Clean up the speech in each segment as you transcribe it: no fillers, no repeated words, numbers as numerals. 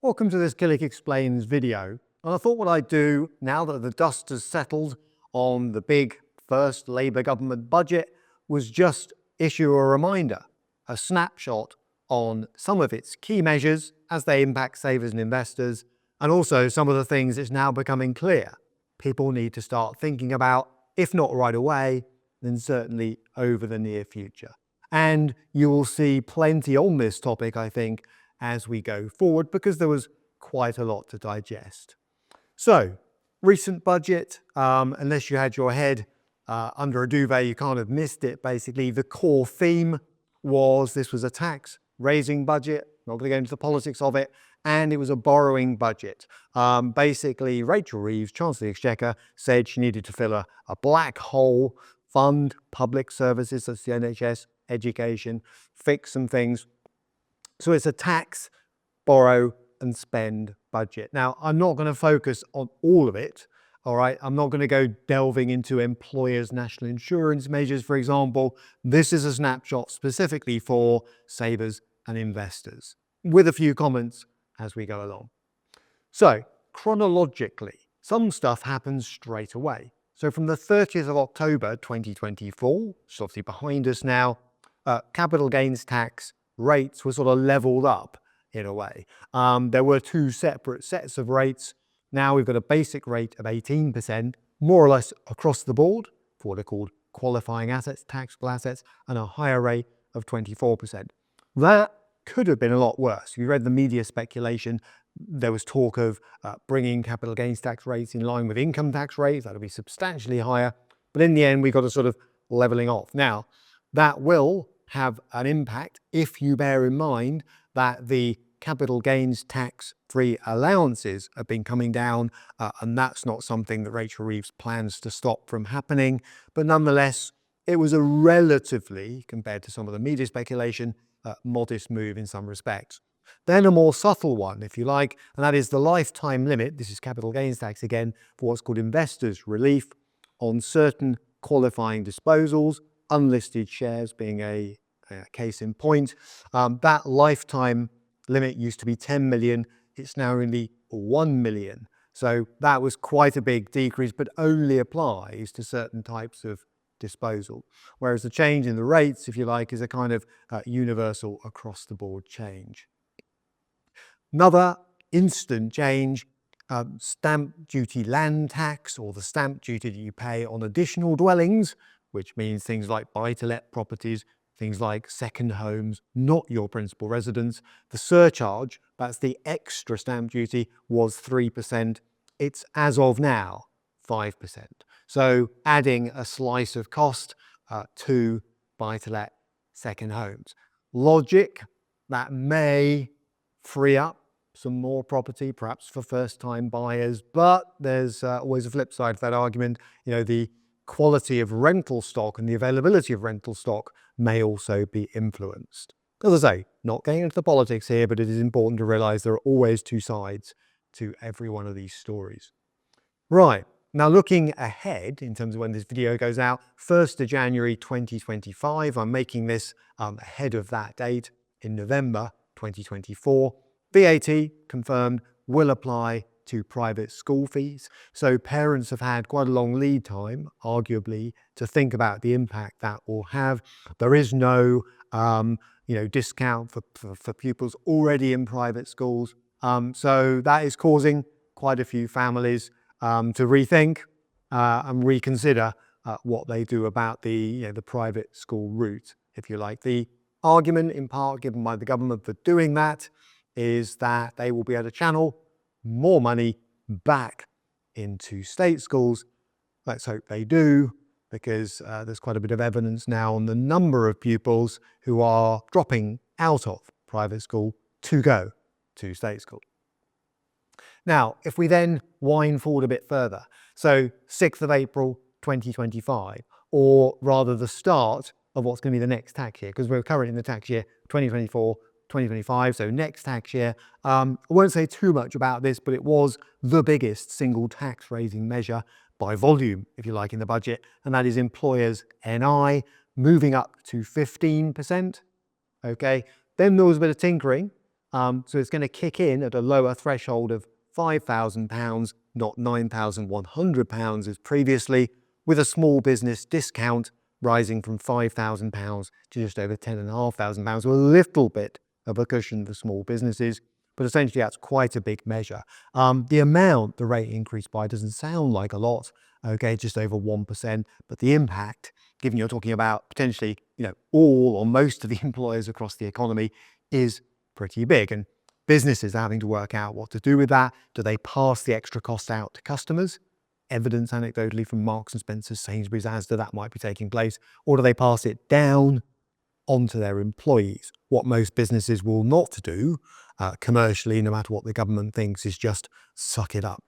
Welcome to this Killick Explains video. And I thought what I'd do, now that the dust has settled on the big first Labour government budget, was just issue a reminder, a snapshot on some of its key measures as they impact savers and investors, and also some of the things it's now becoming clear people need to start thinking about, if not right away, then certainly over the near future. And you will see plenty on this topic, I think, as we go forward, because there was quite a lot to digest. So, recent budget, unless you had your head under a duvet, you kind of missed it. Basically, the core theme was this was a tax raising budget, not going to go into the politics of it, and it was a borrowing budget. Basically, Rachel Reeves, Chancellor of the Exchequer, said she needed to fill a black hole, fund public services, that's the NHS, education, fix some things. So it's a tax, borrow and spend budget. Now, I'm not going to focus on all of it, all right? I'm not going to go delving into employers' national insurance measures, for example. This is a snapshot specifically for savers and investors, with a few comments as we go along. So, chronologically, some stuff happens straight away. So from the 30th of October 2024, which is obviously behind us now, capital gains tax rates were sort of leveled up in a way. There were two separate sets of rates. Now we've got a basic rate of 18%, more or less across the board, for what are called qualifying assets, taxable assets, and a higher rate of 24%. That could have been a lot worse. If you read the media speculation, there was talk of bringing capital gains tax rates in line with income tax rates. That would be substantially higher. But in the end, we got a sort of leveling off. Now, that will have an impact if you bear in mind that the capital gains tax-free allowances have been coming down, and that's not something that Rachel Reeves plans to stop from happening. But nonetheless, it was a relatively, compared to some of the media speculation, modest move in some respects. Then a more subtle one, if you like, and that is the lifetime limit, this is capital gains tax again, for what's called investors' relief on certain qualifying disposals, unlisted shares being a case in point. That lifetime limit used to be 10 million, it's now only 1 million. So that was quite a big decrease, but only applies to certain types of disposal. Whereas the change in the rates, if you like, is a kind of universal across the board change. Another instant change, stamp duty land tax, or the stamp duty that you pay on additional dwellings, which means things like buy-to-let properties, things like second homes, not your principal residence. The surcharge, that's the extra stamp duty, was 3%. It's, as of now, 5%. So adding a slice of cost to buy-to-let second homes. Logic, that may free up some more property, perhaps for first-time buyers, but there's always a flip side to that argument. You know, the quality of rental stock and the availability of rental stock may also be influenced. As I say, not getting into the politics here, but it is important to realize there are always two sides to every one of these stories. Right, now looking ahead in terms of when this video goes out, 1st of January 2025, I'm making this ahead of that date in November 2024. VAT confirmed will apply to private school fees. So parents have had quite a long lead time, arguably, to think about the impact that will have. There is no discount for pupils already in private schools. So that is causing quite a few families to rethink and reconsider what they do about the private school route, if you like. The argument, in part given by the government for doing that, is that they will be able to channel more money back into state schools. Let's hope they do, because there's quite a bit of evidence now on the number of pupils who are dropping out of private school to go to state school. Now, if we then wind forward a bit further, so 6th of April 2025, or rather the start of what's going to be the next tax year, because we're currently in the tax year 2024, 2025, so next tax year. I won't say too much about this, but it was the biggest single tax raising measure by volume, if you like, in the budget, and that is employers' NI moving up to 15%. Okay, then there was a bit of tinkering So it's going to kick in at a lower threshold of £5,000, not £9,100 as previously, with a small business discount rising from £5,000 to just over £10,500, so a little bit of a cushion for small businesses, but essentially that's quite a big measure. The amount the rate increased by doesn't sound like a lot, okay, just over 1%, but the impact, given you're talking about potentially, all or most of the employers across the economy, is pretty big. And businesses are having to work out what to do with that. Do they pass the extra cost out to customers? Evidence anecdotally from Marks and Spencer, Sainsbury's, Asda, that might be taking place. Or do they pass it down onto their employees? What most businesses will not do commercially, no matter what the government thinks, is just suck it up.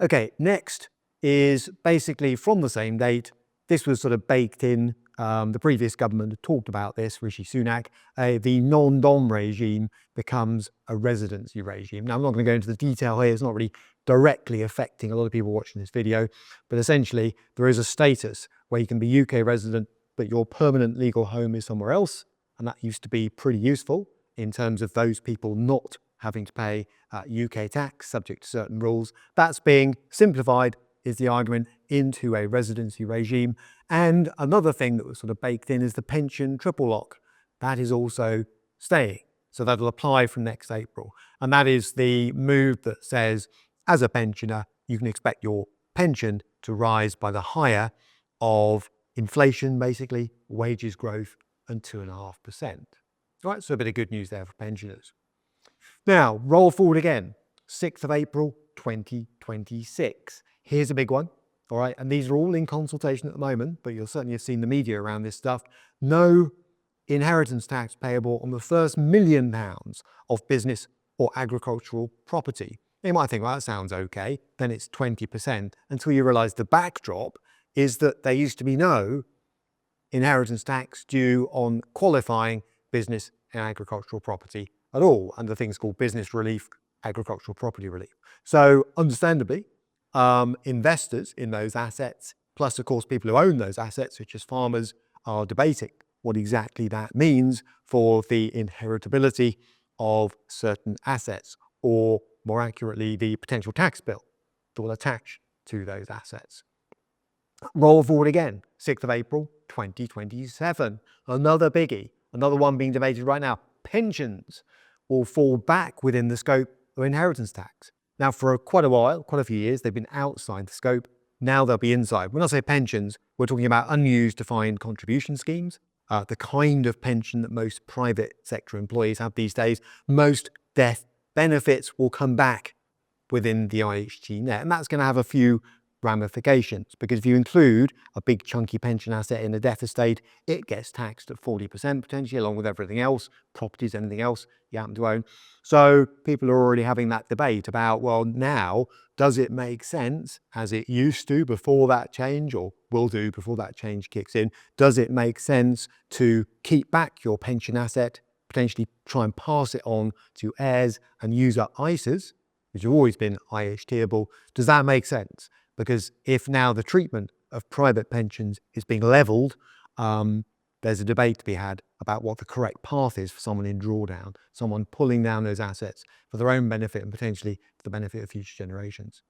Okay, next is basically from the same date. This was sort of baked in. The previous government had talked about this, Rishi Sunak. The non-dom regime becomes a residency regime. Now, I'm not going to go into the detail here. It's not really directly affecting a lot of people watching this video, but essentially there is a status where you can be UK resident, but your permanent legal home is somewhere else. And that used to be pretty useful in terms of those people not having to pay UK tax subject to certain rules. That's being simplified, is the argument, into a residency regime. And another thing that was sort of baked in is the pension triple lock. That is also staying. So that'll apply from next April. And that is the move that says, as a pensioner, you can expect your pension to rise by the higher of inflation, basically, wages growth, and 2.5%. All right, so a bit of good news there for pensioners. Now, roll forward again, 6th of April, 2026. Here's a big one, all right? And these are all in consultation at the moment, but you'll certainly have seen the media around this stuff. No inheritance tax payable on the first £1 million of business or agricultural property. You might think, well, that sounds okay. Then it's 20%, until you realise the backdrop is that there used to be no inheritance tax due on qualifying business and agricultural property at all, under things called business relief, agricultural property relief. So understandably, investors in those assets, plus of course people who own those assets, such as farmers, are debating what exactly that means for the inheritability of certain assets, or more accurately, the potential tax bill that will attach to those assets. Roll forward again, 6th of April, 2027. Another biggie, another one being debated right now. Pensions will fall back within the scope of inheritance tax. Now, for quite a while, quite a few years, they've been outside the scope. Now they'll be inside. When I say pensions, we're talking about unused defined contribution schemes, the kind of pension that most private sector employees have these days. Most death benefits will come back within the IHT net, and that's going to have a few ramifications, because if you include a big chunky pension asset in a death estate, it gets taxed at 40% potentially, along with everything else, properties, anything else you happen to own. So people are already having that debate about, well, now, does it make sense, as it used to before that change, or will do before that change kicks in, does it make sense to keep back your pension asset, potentially try and pass it on to heirs and use up ISAs, which have always been IHTable? Does that make sense? Because if now the treatment of private pensions is being levelled, there's a debate to be had about what the correct path is for someone in drawdown, someone pulling down those assets for their own benefit and potentially for the benefit of future generations.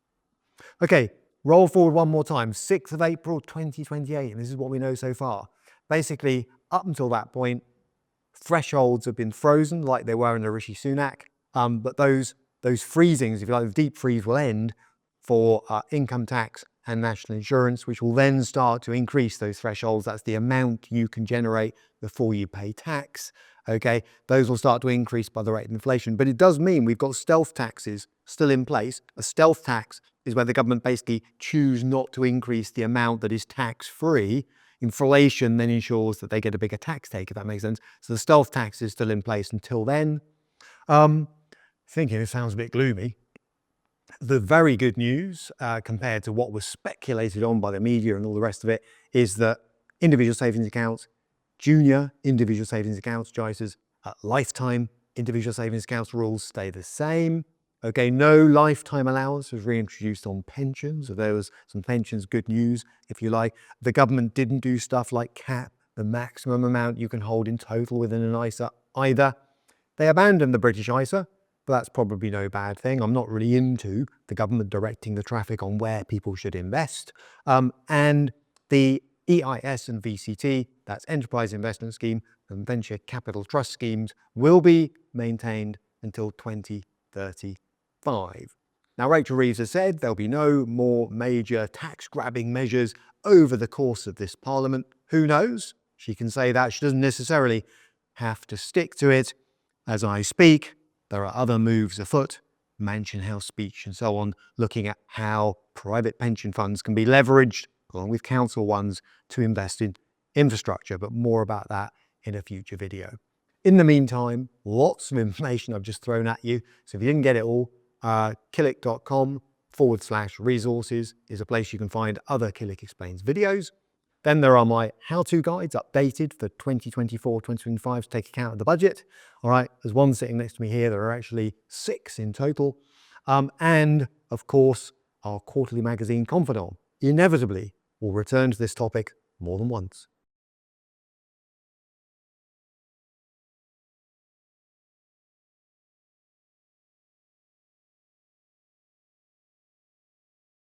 Okay, roll forward one more time, 6th of April 2028, and this is what we know so far. Basically, up until that point, thresholds have been frozen like they were in the Rishi Sunak, but those freezings, if you like, the deep freeze will end for income tax and national insurance, which will then start to increase those thresholds. That's the amount you can generate before you pay tax. Okay, those will start to increase by the rate of inflation. But it does mean we've got stealth taxes still in place. A stealth tax is where the government basically choose not to increase the amount that is tax-free. Inflation then ensures that they get a bigger tax take, if that makes sense. So the stealth tax is still in place until then. Thinking it sounds a bit gloomy. The very good news, compared to what was speculated on by the media and all the rest of it, is that individual savings accounts, junior individual savings accounts, JISAs, lifetime individual savings accounts rules stay the same. Okay, no lifetime allowance was reintroduced on pensions. So there was some pensions good news, if you like. The government didn't do stuff like cap the maximum amount you can hold in total within an ISA either. They abandoned the British ISA, but that's probably no bad thing. I'm not really into the government directing the traffic on where people should invest. And the EIS and VCT, that's Enterprise Investment Scheme and Venture Capital Trust schemes, will be maintained until 2035. Now, Rachel Reeves has said there'll be no more major tax-grabbing measures over the course of this Parliament. Who knows? She can say that. She doesn't necessarily have to stick to it. As I speak, there are other moves afoot, Mansion House speech and so on, looking at how private pension funds can be leveraged, along with council ones, to invest in infrastructure, but more about that in a future video. In the meantime, lots of information I've just thrown at you, so if you didn't get it all, killick.com/resources is a place you can find other Killick Explains videos. Then there are my how-to guides updated for 2024-2025 to take account of the budget. All right, there's one sitting next to me here. There are actually 6 in total. And of course, our quarterly magazine, Confidant, inevitably will return to this topic more than once.